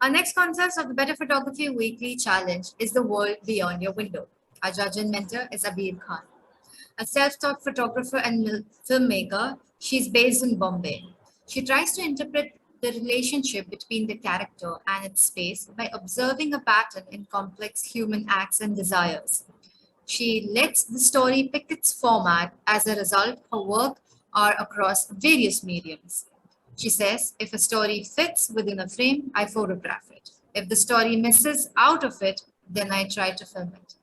Our next contest of the Better Photography Weekly Challenge is the world beyond your window. Our judge and mentor is Abeer Khan. A self-taught photographer and filmmaker, she's based in Bombay. She tries to interpret the relationship between the character and its space by observing a pattern in complex human acts and desires. She lets the story pick its format. As a result, her work are across various mediums. She says, if a story fits within a frame, I photograph it. If the story misses out of it, then I try to film it.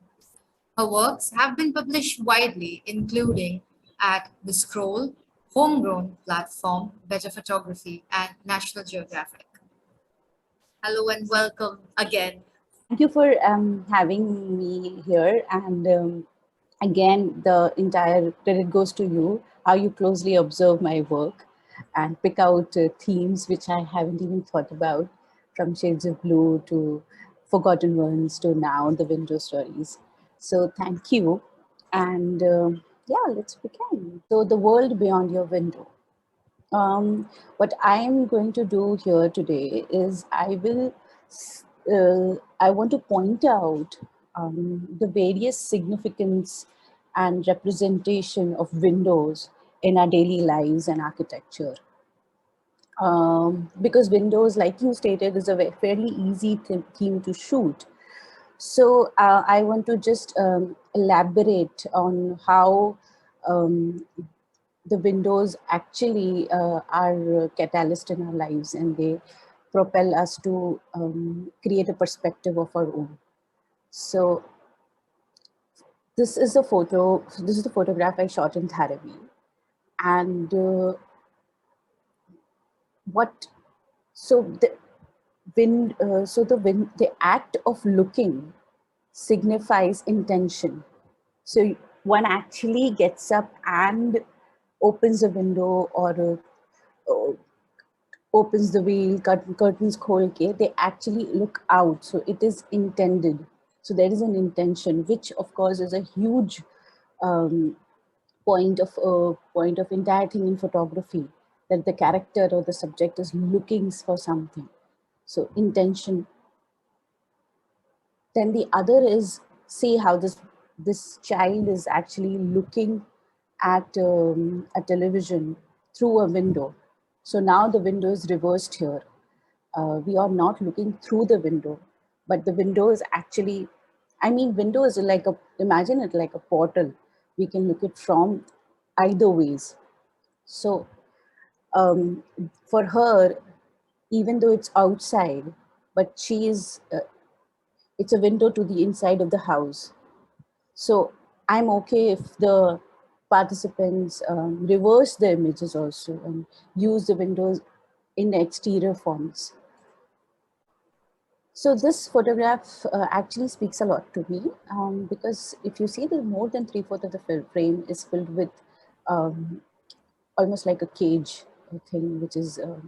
Her works have been published widely, including at The Scroll, Homegrown Platform, Better Photography, and National Geographic. Hello and welcome again. Thank you for having me here. And again, the entire credit goes to you, how you closely observe my work and pick out themes which I haven't even thought about, from shades of blue to forgotten ones to now the window stories. So thank you. And yeah, let's begin. So the world beyond your window. What I'm going to do here today is I want to point out the various significance and representation of windows in our daily lives and architecture. Because windows, like you stated, is a fairly easy theme to shoot. So I want to just elaborate on how the windows actually are a catalyst in our lives, and they propel us to create a perspective of our own. So this is a photo, this is the photograph I shot in Dharavi. And the act of looking signifies intention. So one actually gets up and opens a window or opens the wheel, curtains khol ke, they actually look out. So it is intended. So there is an intention, which of course is a huge point of entire thing in photography, that the character or the subject is looking for something. So intention. Then the other is, see how this child is actually looking at a television through a window. So now the window is reversed here. We are not looking through the window, but the window is actually, window is like imagine it like a portal. We can look it from either ways. So for her, even though it's outside, but it's a window to the inside of the house. So I'm okay if the participants reverse the images also and use the windows in exterior forms. So this photograph actually speaks a lot to me because if you see, the more than 3/4 of the frame is filled with almost like a cage thing, which is a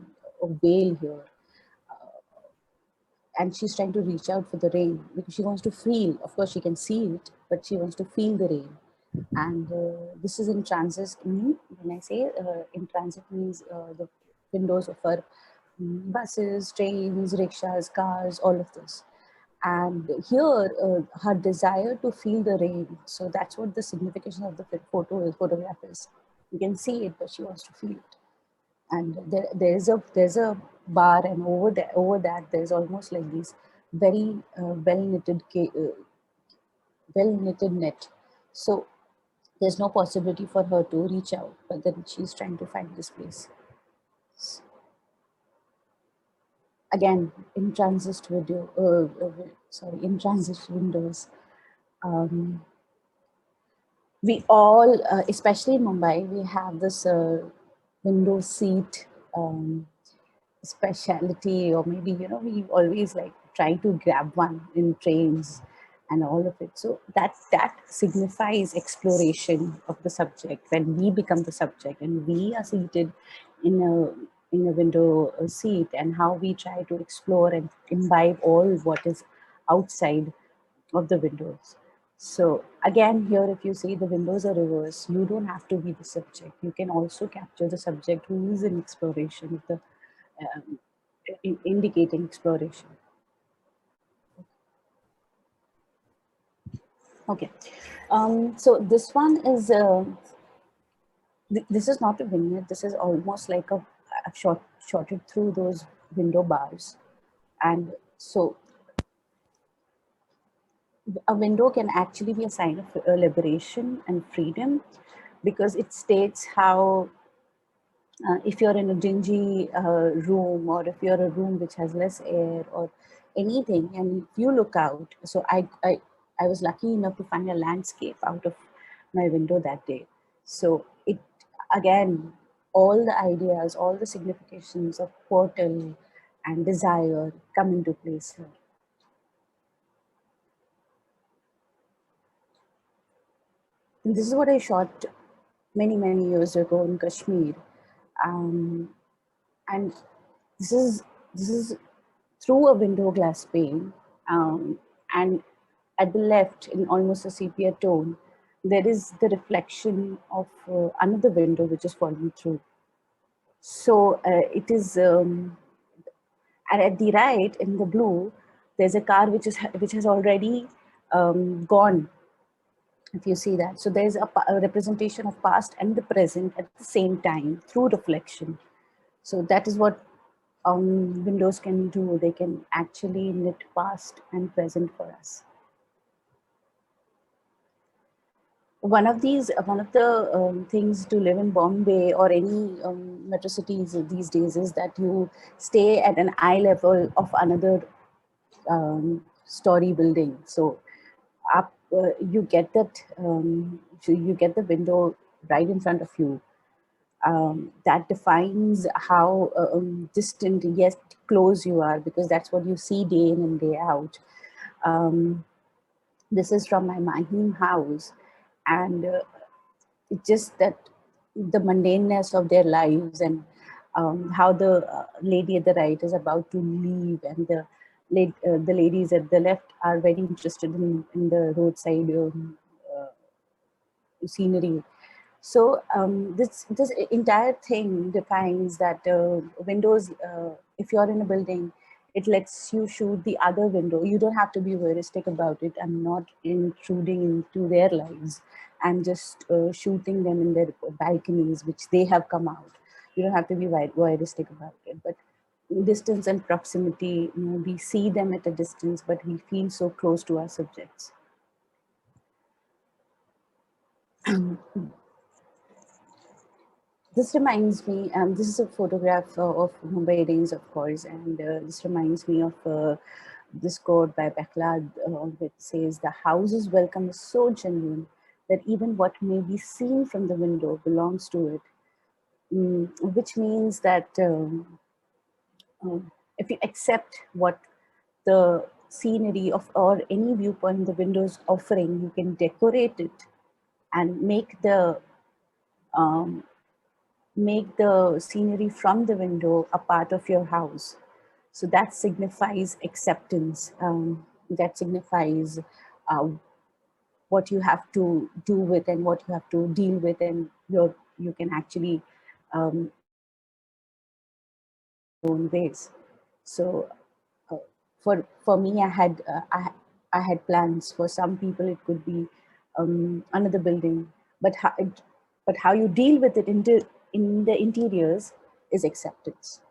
veil here. And she's trying to reach out for the rain because she wants to feel, of course she can see it, but she wants to feel the rain. And this is in transit. When I say in transit, means the windows of her buses, trains, rickshaws, cars, all of this. And here, her desire to feel the rain. So that's what the signification of the photograph is. You can see it, but she wants to feel it. And there's a bar, and over that there's almost like these very well knitted net. So there's no possibility for her to reach out, but then she's trying to find this place. Again, in transit in transit windows. We all, especially in Mumbai, we have this window seat speciality, or maybe, we always like try to grab one in trains and all of it. So that signifies exploration of the subject, when we become the subject and we are seated in a window seat, and how we try to explore and imbibe all what is outside of the windows. So again, here, if you see the windows are reversed, you don't have to be the subject. You can also capture the subject who is in exploration, indicating exploration. Okay. So this one is, this is not a vignette. This is almost like I've shorted through those window bars. And so a window can actually be a sign of liberation and freedom, because it states how if you're in a dingy room, or if you're a room which has less air or anything, and if you look out. So I was lucky enough to find a landscape out of my window that day. So it, again, all the ideas, all the significations of portal and desire come into place here. And this is what I shot many years ago in Kashmir. Um, and this is this is through a window glass pane, and at the left, in almost a sepia tone, there is the reflection of another window which is falling through. So it is, and at the right, in the blue, there's a car which has already gone. If you see that, so there's a representation of past and the present at the same time through reflection. So that is what windows can do. They can actually knit past and present for us. One of the things to live in Bombay or any metro cities these days is that you stay at an eye level of another story building. So up, you get that, so you get the window right in front of you. That defines how distant yet close you are, because that's what you see day in and day out. This is from my Mahim house, and it's just that the mundaneness of their lives, and how the lady at the right is about to leave, and the ladies at the left are very interested in the roadside scenery. So this entire thing defines that windows. If you're in a building, it lets you shoot the other window. You don't have to be voyeuristic about it. I'm not intruding into their lives. I'm just shooting them in their balconies, which they have come out. You don't have to be voyeuristic about it. But distance and proximity, we see them at a distance, but we feel so close to our subjects. This reminds me, this is a photograph of Mumbai Days, of course, and this reminds me of this quote by Bekhlad, that says, "The house's welcome is so genuine that even what may be seen from the window belongs to it," which means that if you accept what the scenery of or any viewpoint the window is offering, you can decorate it and um, make the scenery from the window a part of your house. So that signifies acceptance. That signifies uh, what you have to do with and what you have to deal with, and you can actually own ways. So for me, I had plans. For some people, it could be another building, but how you deal with it in the interiors is acceptance.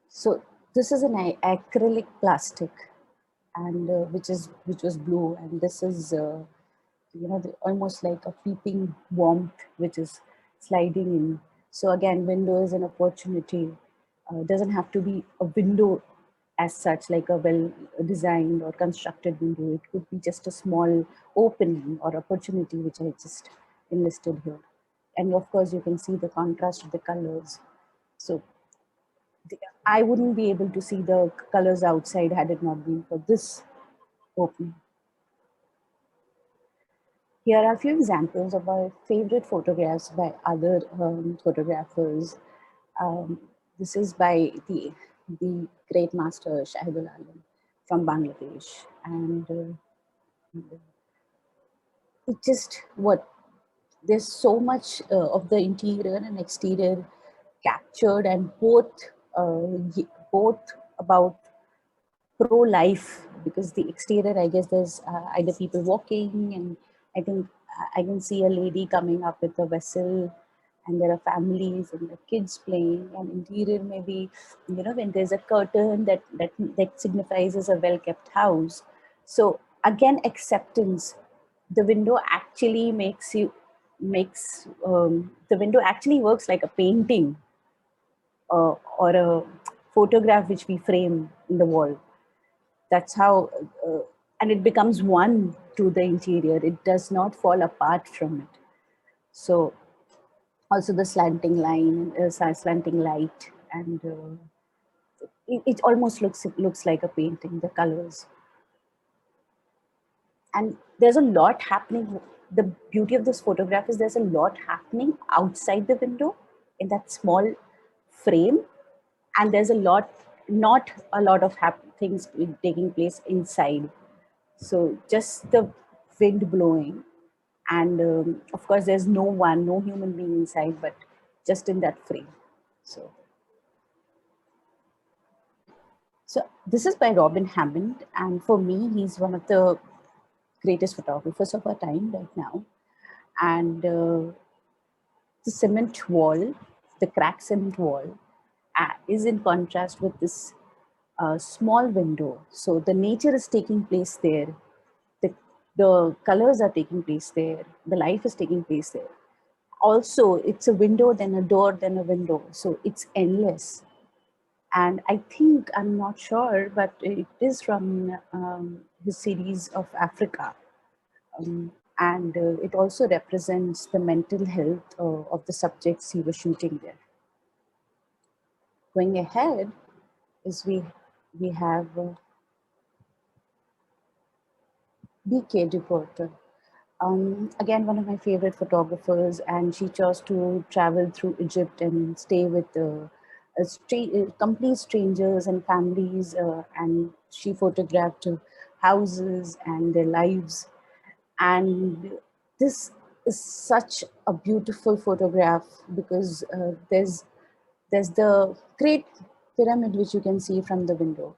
So this is an acrylic plastic, and which was blue, and this is almost like a peeping warmth which is sliding in. So again, window is an opportunity. Doesn't have to be a window as such, like a well designed or constructed window. It could be just a small opening or opportunity which I just enlisted here. And of course, you can see the contrast of the colors. So I wouldn't be able to see the colors outside had it not been for this opening. Here are a few examples of my favorite photographs by other photographers. Um, this is by the great master Shahidul Alam from Bangladesh. And it just, there's so much of the interior and exterior captured, and both about pro-life, because the exterior, I guess there's either people walking, and I think I can see a lady coming up with a vessel, and there are families and the kids playing. And interior, maybe, when there's a curtain that signifies as a well-kept house. So again, acceptance. The window actually makes the window actually works like a painting, or a photograph which we frame in the wall. That's how, and it becomes one to the interior. It does not fall apart from it. So also the slanting line, slanting light, and it almost looks like a painting, the colors. And there's a lot happening. The beauty of this photograph is there's a lot happening outside the window in that small frame, and there's a lot, not a lot of things taking place inside. So just the wind blowing, and of course there's no human being inside, but just in that frame. So this is by Robin Hammond, and for me, he's one of the greatest photographers of our time right now. And the cement wall, the cracked cement wall, is in contrast with this small window. So the nature is taking place there. The colors are taking place there. The life is taking place there. Also, it's a window, then a door, then a window. So it's endless. And I think, I'm not sure, but it is from his series of Africa. And it also represents the mental health of the subjects he was shooting there. Going ahead is we have BK Deporter. Again, one of my favorite photographers, and she chose to travel through Egypt and stay with complete strangers and families, and she photographed houses and their lives. And this is such a beautiful photograph, because there's the Great Pyramid which you can see from the window,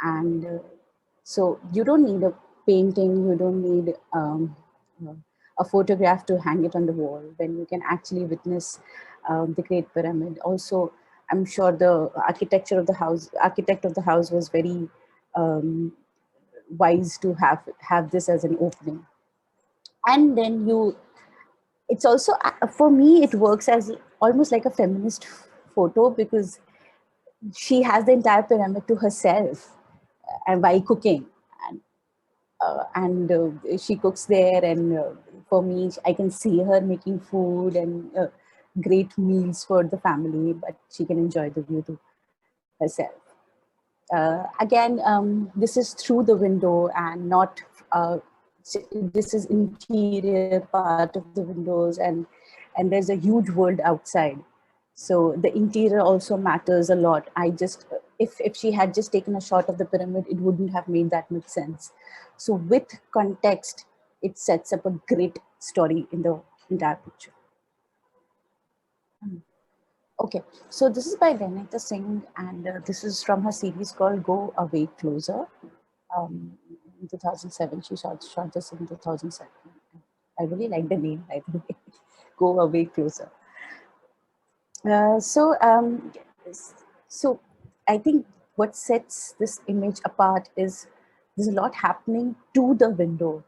and so you don't need a painting, you don't need a photograph to hang it on the wall when you can actually witness the Great Pyramid. Also, I'm sure the architect of the house was very wise to have this as an opening. And then it's also, for me, it works as almost like a feminist photo, because she has the entire pyramid to herself, and by cooking, and she cooks there, and for me, I can see her making food and great meals for the family, but she can enjoy the view to herself. Again, this is through the window, and not this is interior part of the windows, and there's a huge world outside. So the interior also matters a lot. If she had just taken a shot of the pyramid, it wouldn't have made that much sense. So with context, it sets up a great story in the entire picture. Okay, so this is by Renita Singh, and this is from her series called Go Away Closer. In 2007, she shot this in 2007. I really like the name, by the way. Go Away Closer. So I think what sets this image apart is there's a lot happening to the window.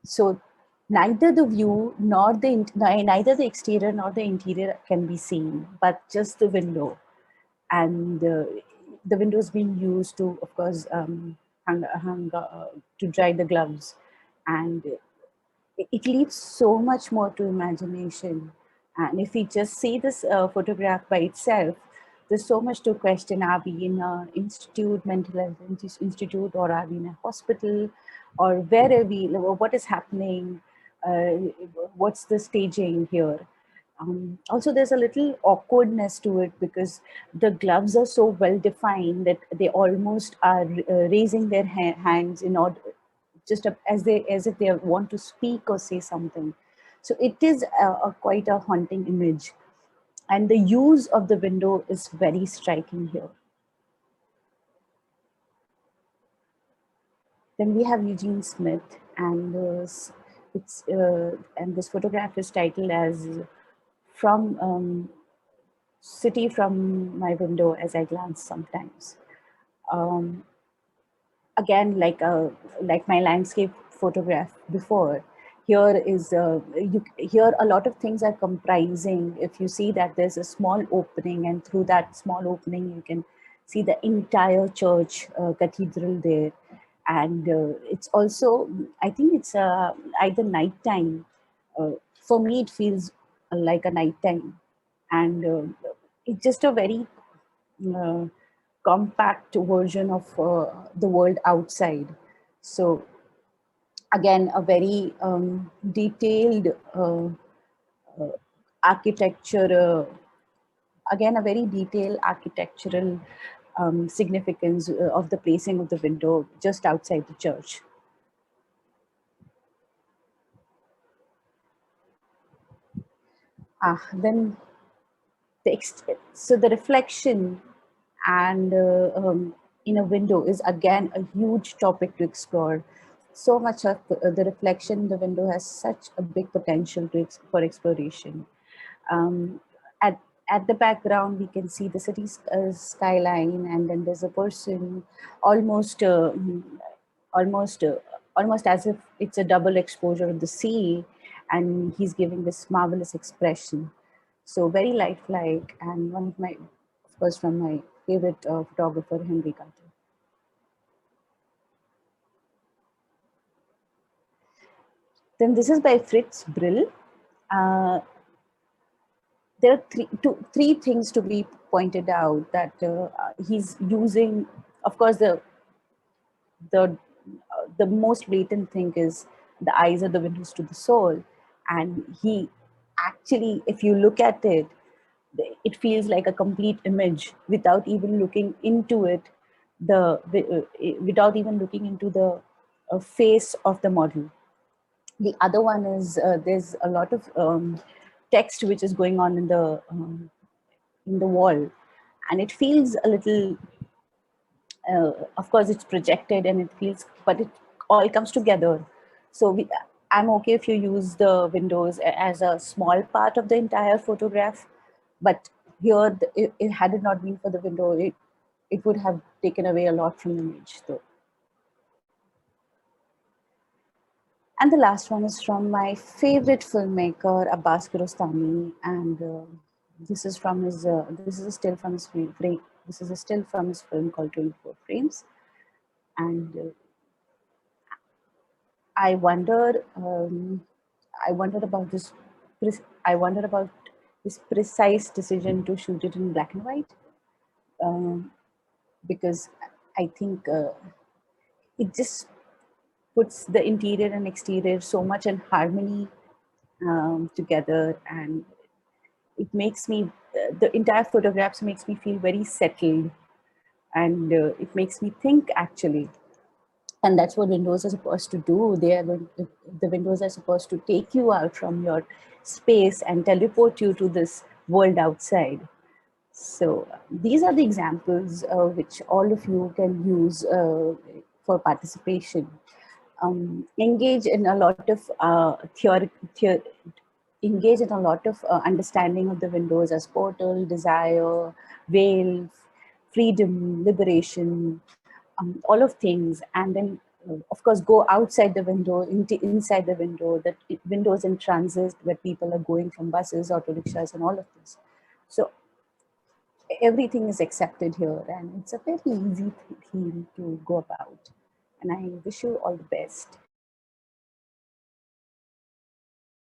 So neither the view nor neither the exterior nor the interior can be seen, but just the window. And the window is being used to, of course, to dry the gloves, and it leaves so much more to imagination. And if we just see this photograph by itself, there's so much to question. Are we in an institute, mental health institute, or are we in a hospital, or where are we? What is happening? What's the staging here? Also, there's a little awkwardness to it, because the gloves are so well defined that they almost are raising their hands in order, just as if they want to speak or say something. So it is quite a haunting image, and the use of the window is very striking here. Then we have Eugene Smith, and it's and this photograph is titled as "From City from My Window as I Glance Sometimes." Um, Again, like my landscape photograph before, here is here a lot of things are comprising. If you see that there's a small opening, and through that small opening you can see the entire church cathedral there. And it's also, I think it's either nighttime. For me it feels like a nighttime. And it's just a very uh, compact version of the world outside. So again, a very detailed architecture. Again, a very detailed architectural significance of the placing of the window just outside the church. Then so the reflection and in a window is again a huge topic to explore. So much of the reflection in the window has such a big potential for exploration. um, at at the background we can see the city skyline, and then there's a person almost almost almost as if it's a double exposure of the sea, and he's giving this marvelous expression. So very lifelike, and one of my, of course, from my favorite photographer, Henry Carter. Then this is by Fritz Brill. Uh, there are three things to be pointed out that he's using. Of course, the most blatant thing is the eyes are the windows to the soul, and he actually, if you look at it, it feels like a complete image without even looking into it, without even looking into the face of the model. The other one is there's a lot of text which is going on in the wall, and it feels a little, of course it's projected and it feels, but it all comes together. So I'm okay if you use the windows as a small part of the entire photograph, but here had it not been for the window, it would have taken away a lot from the image though. And the last one is from my favorite filmmaker, Abbas Kiarostami, and this is from his. This is a still from his This is a still from his film called 24 Frames, and I wonder. I wondered about this. I wondered about this precise decision to shoot it in black and white, um, because I think it just puts the interior and exterior so much in harmony together, and it makes me the entire photographs makes me feel very settled, and it makes me think actually. And that's what windows are supposed to do. The windows are supposed to take you out from your space and teleport you to this world outside. So these are the examples which all of you can use for participation. Engage in a lot of engage in a lot of understanding of the windows as portal, desire, veil, freedom, liberation, all of things. And then, of course, go outside the window, inside the window, that windows in transit where people are going from buses, auto rickshaws, and all of this. So everything is accepted here, and it's a very easy thing to go about. And I wish you all the best.